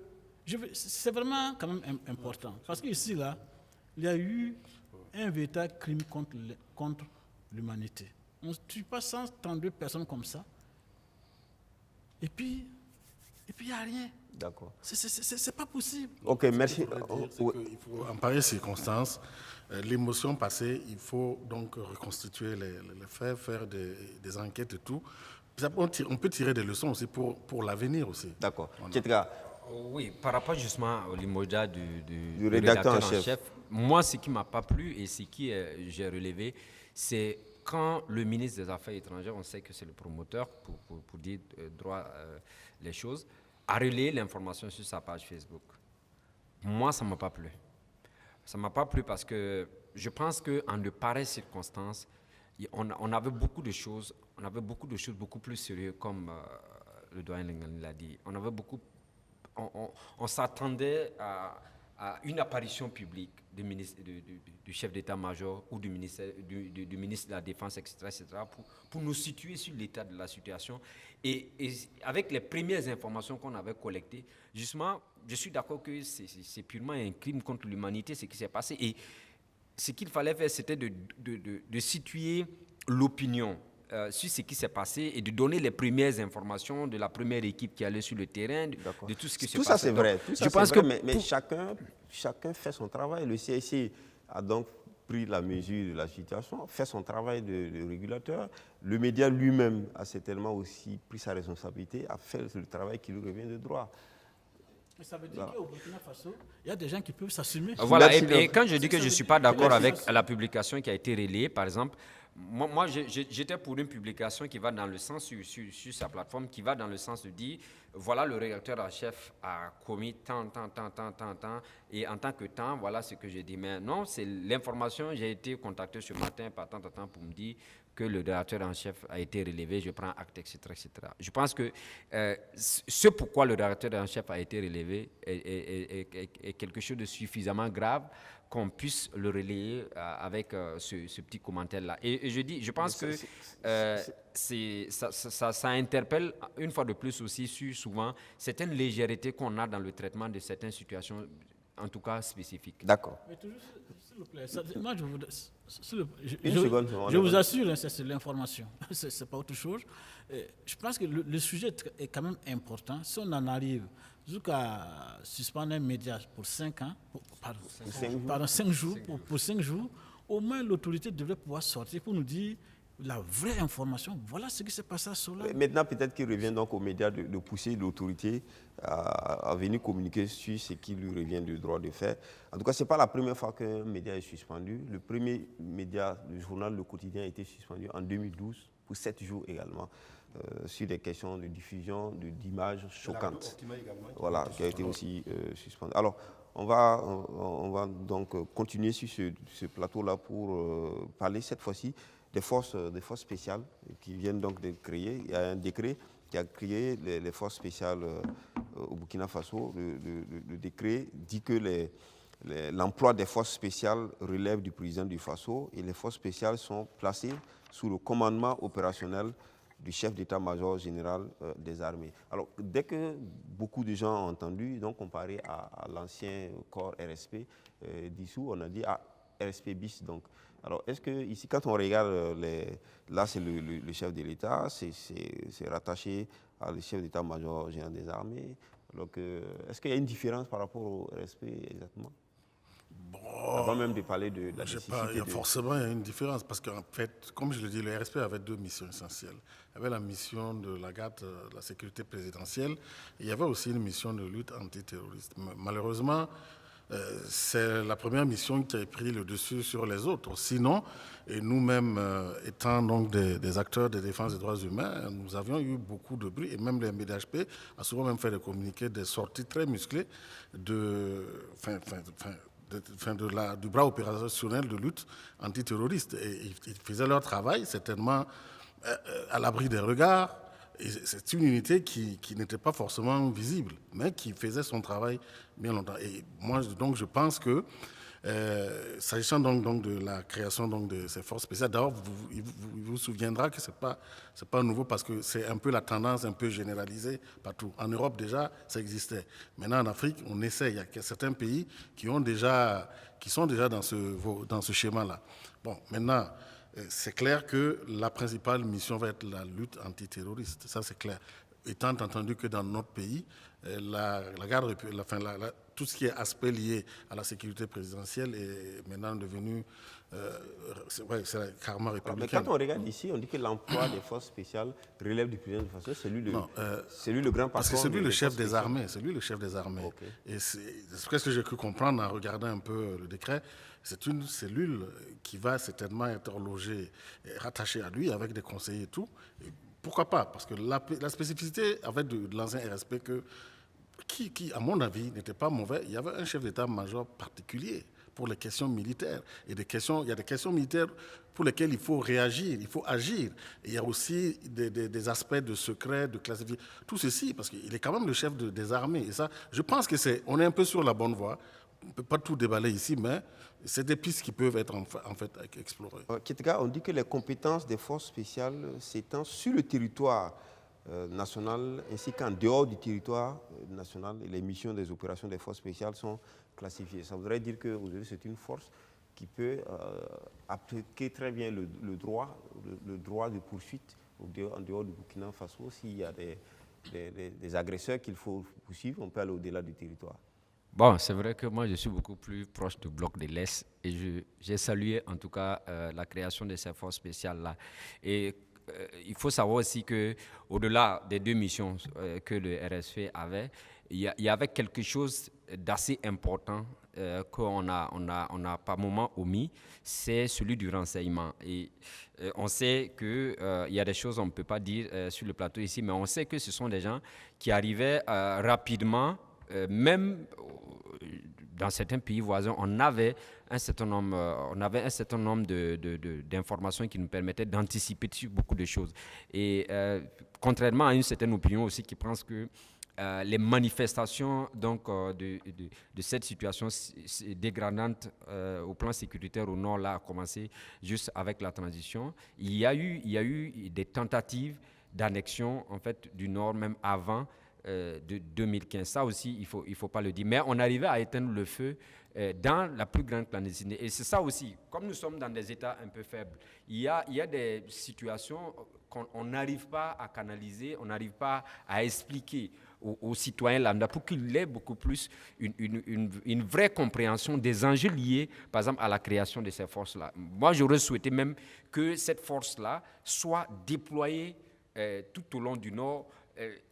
C'est vraiment quand même important. Parce qu'ici, là, il y a eu un véritable crime contre l'humanité. On ne tue pas 132 personnes comme ça. Et puis il n'y a rien. D'accord. C'est pas possible. Ok, merci. Il faut, en pareille circonstance, l'émotion passée, il faut donc reconstituer les faits, faire des enquêtes et tout. On peut tirer des leçons aussi pour l'avenir aussi. D'accord. Oui, par rapport justement au limogeage du rédacteur en chef, moi, ce qui ne m'a pas plu et ce que j'ai relevé, c'est quand le ministre des Affaires étrangères, on sait que c'est le promoteur, pour dire droit les choses, a relayé l'information sur sa page Facebook. Moi, ça ne m'a pas plu. Ça ne m'a pas plu parce que je pense qu'en de pareilles circonstances, on avait beaucoup de choses beaucoup plus sérieuses, comme le doyen Lengani l'a dit. On s'attendait à une apparition publique du chef d'état-major ou du ministre de la Défense, etc. pour nous situer sur l'état de la situation. Et avec les premières informations qu'on avait collectées, justement, je suis d'accord que c'est purement un crime contre l'humanité, ce qui s'est passé. Et ce qu'il fallait faire, c'était de situer l'opinion sur ce qui s'est passé et de donner les premières informations de la première équipe qui allait sur le terrain, de tout ce qui s'est passé. Tout ça, c'est vrai. Je pense que mais chacun fait son travail. Le CSC a donc pris la mesure de la situation, fait son travail de régulateur. Le média lui-même a certainement aussi pris sa responsabilité, a fait le travail qui lui revient de droit. Mais ça veut dire qu'au Burkina Faso, il y a des gens qui peuvent s'assumer. Voilà, et quand je dis que je ne suis pas d'accord avec la publication qui a été relayée, par exemple, moi j'étais pour une publication qui va dans le sens, sur sa plateforme, qui va dans le sens de dire, voilà, le rédacteur en chef a commis tant, et en tant que temps, voilà ce que j'ai dit. Mais non, c'est l'information, j'ai été contacté ce matin par tant pour me dire que le rédacteur en chef a été relevé, je prends acte, etc. Je pense que ce pourquoi le rédacteur en chef a été relevé est quelque chose de suffisamment grave qu'on puisse le relayer avec ce petit commentaire-là. Et je pense que ça interpelle une fois de plus aussi sur souvent certaines légèretés qu'on a dans le traitement de certaines situations en tout cas spécifiques. D'accord. Mais toujours, s'il vous plaît, moi je Une seconde, je vous assure, hein, c'est l'information, c'est pas autre chose. Je pense que le sujet est quand même important. Si on en arrive jusqu'à suspendre un média pour 5 ans, pardon, 5 jours, pour 5 jours, au moins l'autorité devrait pouvoir sortir pour nous dire la vraie information. Voilà ce qui s'est passé à Solal. Maintenant, peut-être qu'il revient donc aux médias de pousser l'autorité à venir communiquer sur ce qui lui revient du droit de faire. En tout cas, ce n'est pas la première fois qu'un média est suspendu. Le premier média, le journal Le Quotidien, a été suspendu en 2012 pour 7 jours également, sur des questions de diffusion d'images choquantes. Voilà, qui a été aussi suspendu. Alors, on va donc continuer sur ce plateau-là pour parler cette fois-ci des forces spéciales qui viennent donc de créer. Il y a un décret qui a créé les forces spéciales au Burkina Faso. Le décret dit que l'emploi des forces spéciales relève du président du Faso et les forces spéciales sont placées sous le commandement opérationnel du chef d'état-major général des armées. Alors, dès que beaucoup de gens ont entendu, donc comparé à l'ancien corps RSP dissous, on a dit RSP bis. Donc, alors, est-ce que ici, quand on regarde, là c'est le chef de l'État, c'est rattaché à le chef d'état-major général des armées. Donc, est-ce qu'il y a une différence par rapport au RSP exactement? Avant même de parler de la nécessité Forcément, il y a une différence parce qu'en fait, comme je le dis, le RSP avait 2 missions essentielles. Il y avait la mission de la garde de la sécurité présidentielle et il y avait aussi une mission de lutte antiterroriste. Malheureusement, c'est la première mission qui a pris le dessus sur les autres. Sinon, et nous-mêmes étant donc des acteurs de défense des droits humains, nous avions eu beaucoup de bruit et même le MBDHP a souvent même fait des communiqués, des sorties très musclées du bras opérationnel de lutte antiterroriste. Et ils faisaient leur travail certainement à l'abri des regards. Et c'est une unité qui n'était pas forcément visible, mais qui faisait son travail bien longtemps. Et moi, donc, je pense que, s'agissant donc de la création donc de ces forces spéciales, d'abord, vous vous souviendra que c'est pas nouveau parce que c'est un peu la tendance un peu généralisée partout. En Europe, déjà, ça existait. Maintenant, en Afrique, on essaie. Il y a certains pays qui sont déjà dans ce schéma-là. Bon, maintenant, c'est clair que la principale mission va être la lutte antiterroriste, ça c'est clair. Étant entendu que dans notre pays, tout ce qui est aspect lié à la sécurité présidentielle est maintenant devenu c'est carrément républicain. Mais quand on regarde ici, on dit que l'emploi des forces spéciales relève du président du Faso, c'est lui le grand patron. Parce que c'est lui le chef des armées, Okay. Et c'est ce que j'ai cru comprendre en regardant un peu le décret. C'est une cellule qui va certainement être logée, rattachée à lui avec des conseillers et tout. Et pourquoi pas? Parce que la spécificité avec de l'ancien RSP qui, à mon avis, n'était pas mauvais, il y avait un chef d'état-major particulier pour les questions militaires. Et il y a des questions militaires pour lesquelles il faut réagir, il faut agir. Et il y a aussi des aspects de secret, de classification. Tout ceci, parce qu'il est quand même le chef des armées. Et ça, je pense qu'on est un peu sur la bonne voie. On ne peut pas tout déballer ici, mais c'est des pistes qui peuvent être en fait explorées. Kitika, on dit que les compétences des forces spéciales s'étendent sur le territoire national ainsi qu'en dehors du territoire national. Et les missions des opérations des forces spéciales sont classifiées. Ça voudrait dire qu'aujourd'hui, c'est une force qui peut appliquer très bien le droit de poursuite en dehors du Burkina Faso. S'il y a des agresseurs qu'il faut poursuivre, on peut aller au-delà du territoire. Bon, c'est vrai que moi, je suis beaucoup plus proche du bloc de l'Est et j'ai salué en tout cas la création de ces forces spéciales-là. Et il faut savoir aussi qu'au-delà des 2 missions que le RSP avait, il y avait quelque chose d'assez important qu'on a par moment omis, c'est celui du renseignement. Et on sait qu'il y a des choses qu'on ne peut pas dire sur le plateau ici, mais on sait que ce sont des gens qui arrivaient rapidement, même dans certains pays voisins, on avait un certain nombre d'informations qui nous permettaient d'anticiper sur beaucoup de choses. Et contrairement à une certaine opinion aussi qui pense que les manifestations donc, de cette situation dégradante au plan sécuritaire au nord là, a commencé juste avec la transition. Il y a eu des tentatives d'annexion en fait, du nord même avant de 2015. Ça aussi, il faut pas le dire. Mais on arrivait à éteindre le feu dans la plus grande clandestinité. Et c'est ça aussi, comme nous sommes dans des États un peu faibles, il y a des situations qu'on n'arrive pas à canaliser, on n'arrive pas à expliquer aux citoyens lambda pour qu'il ait beaucoup plus une vraie compréhension des enjeux liés, par exemple, à la création de ces forces-là. Moi, j'aurais souhaité même que cette force-là soit déployée tout au long du Nord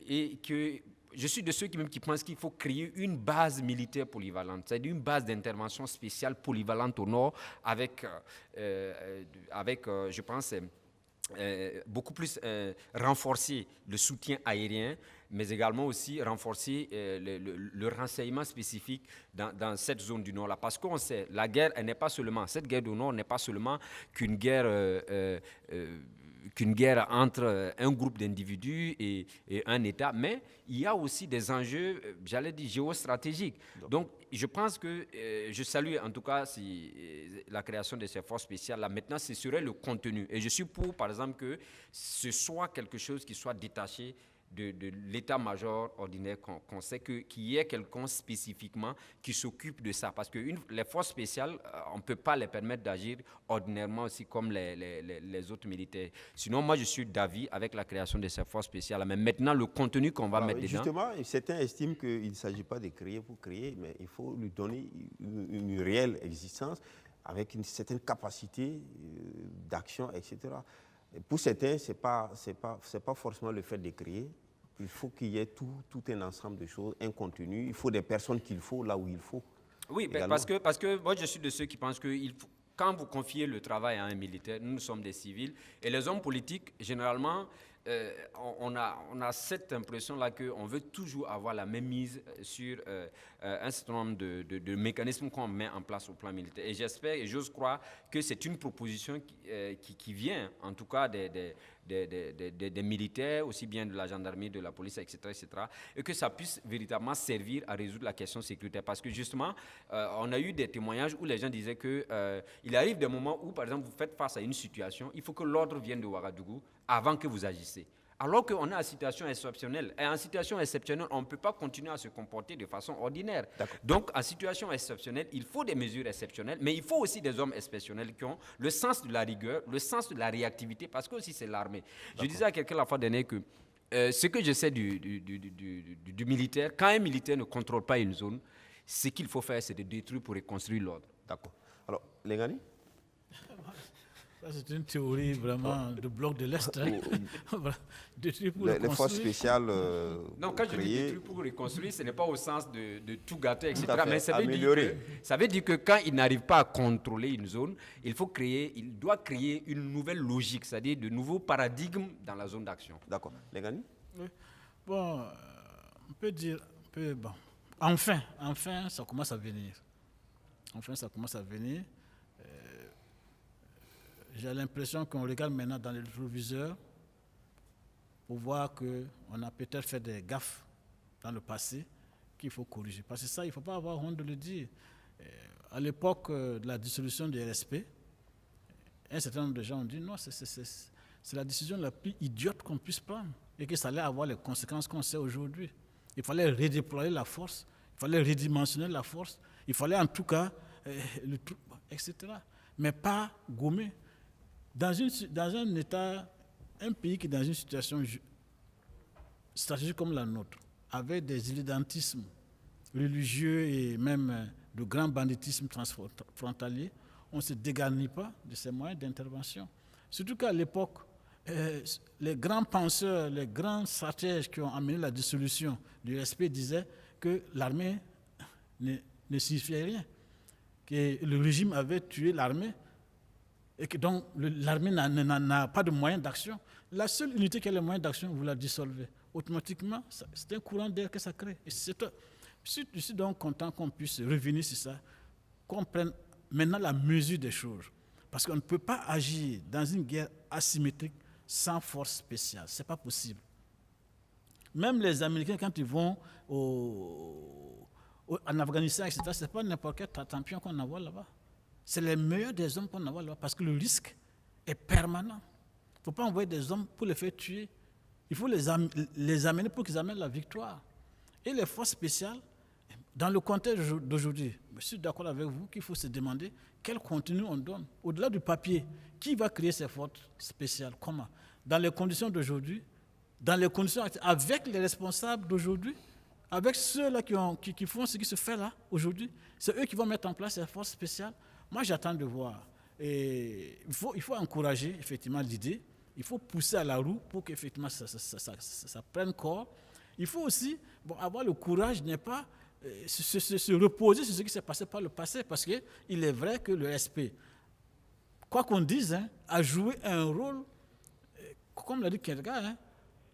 et que je suis de ceux qui pensent qu'il faut créer une base militaire polyvalente, c'est-à-dire une base d'intervention spéciale polyvalente au Nord avec je pense, beaucoup plus renforcer le soutien aérien, mais également aussi renforcer le renseignement spécifique dans cette zone du Nord-là. Parce qu'on sait, la guerre, cette guerre du Nord n'est pas seulement qu'une guerre entre un groupe d'individus et un État, mais il y a aussi des enjeux, j'allais dire, géostratégiques. Donc, je pense que, je salue en tout cas la création de ces forces spéciales. Là, maintenant, ce serait le contenu. Et je suis pour, par exemple, que ce soit quelque chose qui soit détaché de l'état-major ordinaire, qu'on sait qu'il y ait quelqu'un spécifiquement qui s'occupe de ça. Parce que les forces spéciales, on ne peut pas les permettre d'agir ordinairement aussi comme les autres militaires. Sinon, moi, je suis d'avis avec la création de ces forces spéciales. Mais maintenant, le contenu qu'on va mettre dedans... Justement, certains estiment qu'il ne s'agit pas de créer pour créer, mais il faut lui donner une réelle existence avec une certaine capacité d'action, etc. Et pour certains, ce n'est pas forcément le fait de créer. Il faut qu'il y ait tout un ensemble de choses, un contenu. Il faut des personnes qu'il faut là où il faut. Oui, parce que moi, je suis de ceux qui pensent que quand vous confiez le travail à un militaire, nous sommes des civils, et les hommes politiques, généralement, on a cette impression-là qu'on veut toujours avoir la même mise sur un certain nombre de mécanismes qu'on met en place au plan militaire. Et j'espère et j'ose croire que c'est une proposition qui vient, en tout cas, des militaires, aussi bien de la gendarmerie, de la police, etc., et que ça puisse véritablement servir à résoudre la question sécuritaire. Parce que justement, on a eu des témoignages où les gens disaient qu'il arrive des moments où, par exemple, vous faites face à une situation, il faut que l'ordre vienne de Ouagadougou avant que vous agissez. Alors qu'on est en situation exceptionnelle. Et en situation exceptionnelle, on ne peut pas continuer à se comporter de façon ordinaire. Donc, en situation exceptionnelle, il faut des mesures exceptionnelles, mais il faut aussi des hommes exceptionnels qui ont le sens de la rigueur, le sens de la réactivité, parce que aussi c'est l'armée. Je disais à quelqu'un la fois dernière que ce que je sais du militaire, quand un militaire ne contrôle pas une zone, ce qu'il faut faire, c'est de détruire pour reconstruire l'ordre. D'accord. Alors, Lengani? Ça, c'est une théorie vraiment de bloc de l'Est. Hein. Les forces spéciales. Non, quand je dis détruire pour reconstruire, ce n'est pas au sens de tout gâter, etc. Mais ça veut dire que quand il n'arrive pas à contrôler une zone, il doit créer une nouvelle logique, c'est-à-dire de nouveaux paradigmes dans la zone d'action. D'accord. Lengani? Oui. Bon, on peut dire, bon. Enfin, ça commence à venir. J'ai l'impression qu'on regarde maintenant dans le rétroviseur pour voir qu'on a peut-être fait des gaffes dans le passé qu'il faut corriger. Parce que ça, il ne faut pas avoir honte de le dire. À l'époque de la dissolution du RSP, un certain nombre de gens ont dit non, c'est la décision la plus idiote qu'on puisse prendre et que ça allait avoir les conséquences qu'on sait aujourd'hui. Il fallait redéployer la force, il fallait redimensionner la force, il fallait en tout cas, etc. Mais pas gommer. Dans un État, un pays qui est dans une situation stratégique comme la nôtre, avec des illédentismes religieux et même de grands banditismes transfrontaliers, on ne se dégarnit pas de ces moyens d'intervention. Surtout qu'à l'époque, les grands penseurs, les grands stratèges qui ont amené la dissolution du RSP disaient que l'armée ne signifiait rien, que le régime avait tué l'armée, et que donc l'armée n'a pas de moyens d'action. La seule unité qui a les moyens d'action, vous la dissolvez. Automatiquement, c'est un courant d'air que ça crée. Et je suis donc content qu'on puisse revenir sur ça, qu'on prenne maintenant la mesure des choses. Parce qu'on ne peut pas agir dans une guerre asymétrique sans force spéciale. Ce n'est pas possible. Même les Américains, quand ils vont en Afghanistan, etc., ce n'est pas n'importe quel champion qu'on envoie là-bas. C'est les meilleurs des hommes qu'on envoie là-bas parce que le risque est permanent. Il ne faut pas envoyer des hommes pour les faire tuer Il faut les amener pour qu'ils amènent la victoire. Et les forces spéciales, dans le contexte d'aujourd'hui, je suis d'accord avec vous qu'il faut se demander quel contenu on donne. Au-delà du papier, qui va créer ces forces spéciales? Comment? Dans les conditions d'aujourd'hui, dans les conditions avec les responsables d'aujourd'hui, avec ceux-là qui font ce qui se fait là aujourd'hui, c'est eux qui vont mettre en place ces forces spéciales. Moi, j'attends de voir. Et il faut encourager effectivement l'idée. Il faut pousser à la roue pour qu'effectivement ça prenne corps. Il faut aussi avoir le courage de ne pas se reposer sur ce qui s'est passé par le passé, parce qu'il est vrai que le SP, quoi qu'on dise, a joué un rôle, comme l'a dit quelqu'un,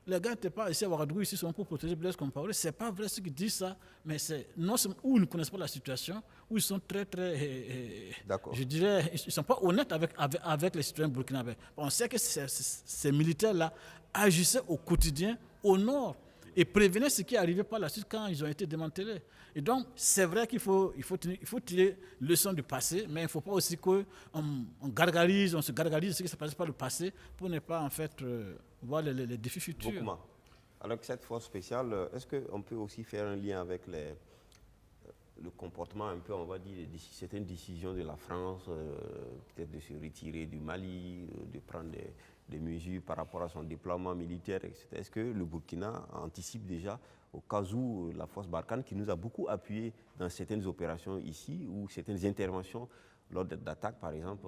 les gars n'étaient pas ici à Ouagadougou, ici sont pour protéger Blaise Compaoré. C'est pas vrai ceux qui disent ça, mais c'est non seulement où ils ne connaissent pas la situation, où ils sont très, je dirais, ils ne sont pas honnêtes avec les citoyens burkinabés. On sait que ces militaires-là agissaient au quotidien au nord et prévenaient ce qui arrivait par la suite quand ils ont été démantelés. Et donc, c'est vrai qu'il faut tirer leçon du passé, mais il ne faut pas aussi qu'on se gargarise de ce qui s'est passé par le passé pour ne pas, en fait, voir les défis futurs. Beaucoup. Alors que cette force spéciale, est-ce qu'on peut aussi faire un lien avec le comportement un peu, on va dire, certaines décisions de la France, peut-être de se retirer du Mali, de prendre des mesures par rapport à son déploiement militaire, etc. Est-ce que le Burkina anticipe déjà au cas où la force Barkhane, qui nous a beaucoup appuyé dans certaines opérations ici, ou certaines interventions lors d'attaques, par exemple,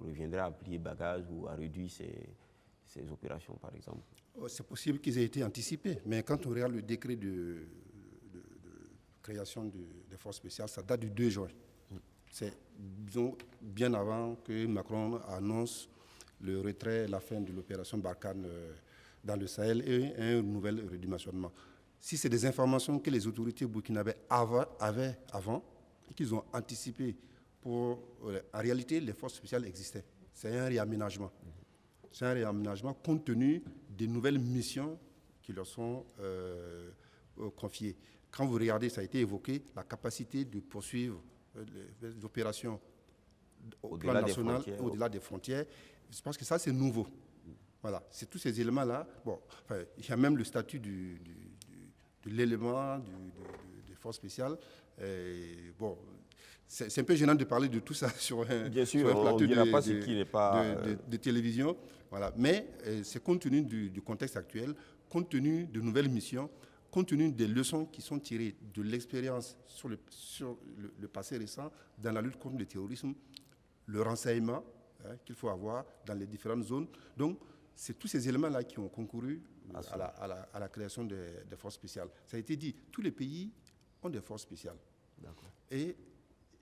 reviendrait à plier bagages ou à réduire ces opérations, par exemple? C'est possible qu'ils aient été anticipés, mais quand on regarde le décret de création des forces spéciales, ça date du 2 juin. C'est bien avant que Macron annonce le retrait, la fin de l'opération Barkhane dans le Sahel et un nouvel redimensionnement. Si c'est des informations que les autorités burkinabées avaient avant et qu'ils ont anticipées, en réalité, les forces spéciales existaient. C'est un réaménagement. C'est un réaménagement compte tenu des nouvelles missions qui leur sont confiées. Quand vous regardez, ça a été évoqué, la capacité de poursuivre les opérations au plan national, au-delà des frontières. Je pense que ça, c'est nouveau. Voilà, c'est tous ces éléments-là. Bon, enfin, il y a même le statut de l'élément des forces spéciales. Bon, c'est un peu gênant de parler de tout ça sur un plateau de télévision. Voilà. Mais c'est compte tenu du contexte actuel, compte tenu de nouvelles missions, compte tenu des leçons qui sont tirées de l'expérience sur le passé récent dans la lutte contre le terrorisme, le renseignement qu'il faut avoir dans les différentes zones. Donc, c'est tous ces éléments-là qui ont concouru à la création des forces spéciales. Ça a été dit, tous les pays ont des forces spéciales. Et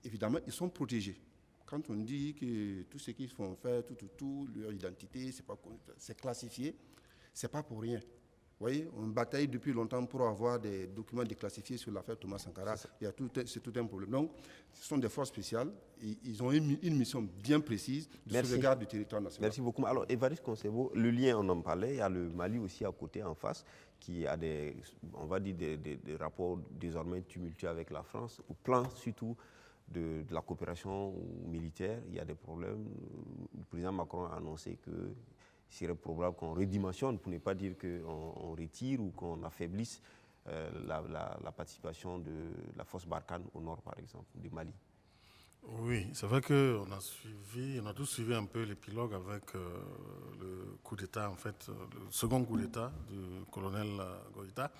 évidemment, ils sont protégés. Quand on dit que tout ce qu'ils font faire, leur identité, c'est classifié, c'est pas pour rien. Vous voyez, on bataille depuis longtemps pour avoir des documents déclassifiés sur l'affaire Thomas Sankara. C'est tout un problème. Donc, ce sont des forces spéciales. Ils ont une mission bien précise de sauvegarde du territoire national. Merci beaucoup. Alors, Évariste Concebo, le lien, on en parlait. Il y a le Mali aussi à côté, en face, qui a des rapports désormais tumultueux avec la France, au plan surtout de la coopération militaire. Il y a des problèmes. Le président Macron a annoncé que il serait probable qu'on redimensionne, pour ne pas dire qu'on retire ou qu'on affaiblisse la participation de la force Barkhane au nord, par exemple, du Mali. Oui, c'est vrai qu'on a tous suivi un peu l'épilogue avec le coup d'État, en fait, le second coup d'État du colonel Goïta,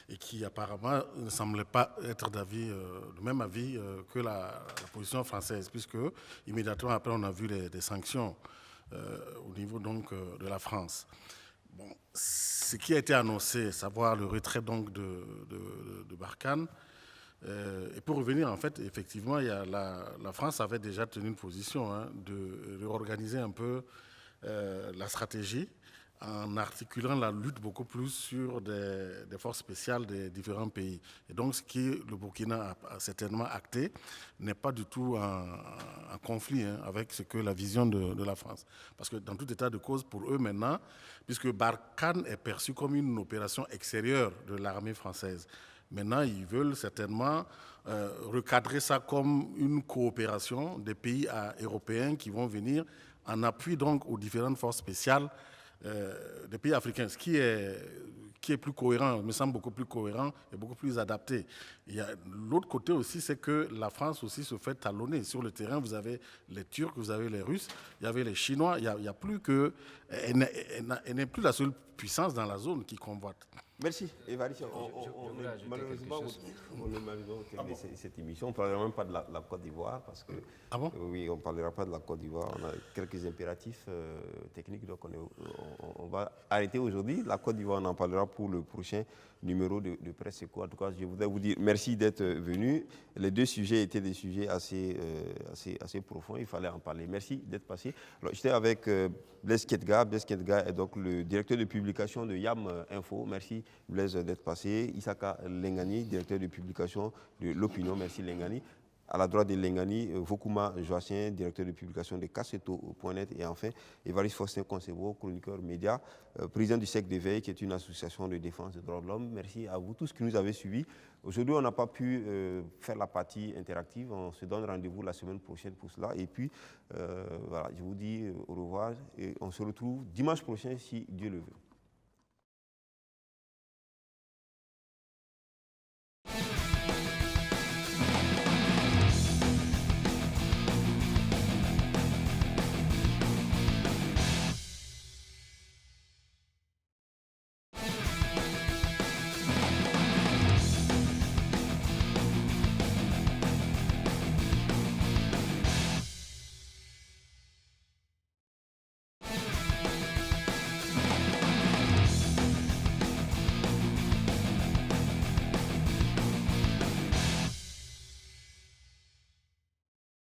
et qui apparemment ne semblait pas être du même avis que la position française, puisque immédiatement après on a vu des sanctions au niveau donc de la France. Bon, ce qui a été annoncé, savoir le retrait donc de Barkhane, et pour revenir, en fait, effectivement, la France avait déjà tenu une position de réorganiser un peu la stratégie en articulant la lutte beaucoup plus sur des forces spéciales des différents pays. Et donc, ce qui le Burkina a certainement acté n'est pas du tout un conflit avec ce que la vision de la France. Parce que dans tout état de cause, pour eux maintenant, puisque Barkhane est perçu comme une opération extérieure de l'armée française, maintenant, ils veulent certainement recadrer ça comme une coopération des pays européens qui vont venir en appui donc aux différentes forces spéciales des pays africains, ce qui est plus cohérent, me semble beaucoup plus cohérent et beaucoup plus adapté. L'autre côté aussi, c'est que la France aussi se fait talonner. Sur le terrain, vous avez les Turcs, vous avez les Russes, il y avait les Chinois, il n'y a plus que... Elle n'est plus la seule puissance dans la zone qui convoite. Merci, Évariste. Malheureusement, on est malheureusement terminé cette émission. On ne parlera même pas de la Côte d'Ivoire parce que... Ah bon? Oui, on ne parlera pas de la Côte d'Ivoire. On a quelques impératifs techniques, donc on va arrêter aujourd'hui. La Côte d'Ivoire, on en parlera pour le prochain numéro de Presse Éco. En tout cas, je voudrais vous dire merci d'être venu. Les deux sujets étaient des sujets assez profonds. Il fallait en parler. Merci d'être passé. Alors, j'étais avec Blaise Ketga. Blaise Ketga est donc le directeur de publication de YAM Info. Merci Blaise d'être passé. Isaka Lengani, directeur de publication de L'Opinion. Merci Lengani. À la droite de Lengani, Vokuma Joacien, directeur de publication de Kasseto.net. Et enfin, Évariste Faustin Concebo, chroniqueur média, président du SEC d'éveil, qui est une association de défense des droits de l'homme. Merci à vous tous qui nous avez suivis. Aujourd'hui, on n'a pas pu faire la partie interactive. On se donne rendez-vous la semaine prochaine pour cela. Et puis, voilà, je vous dis au revoir et on se retrouve dimanche prochain si Dieu le veut.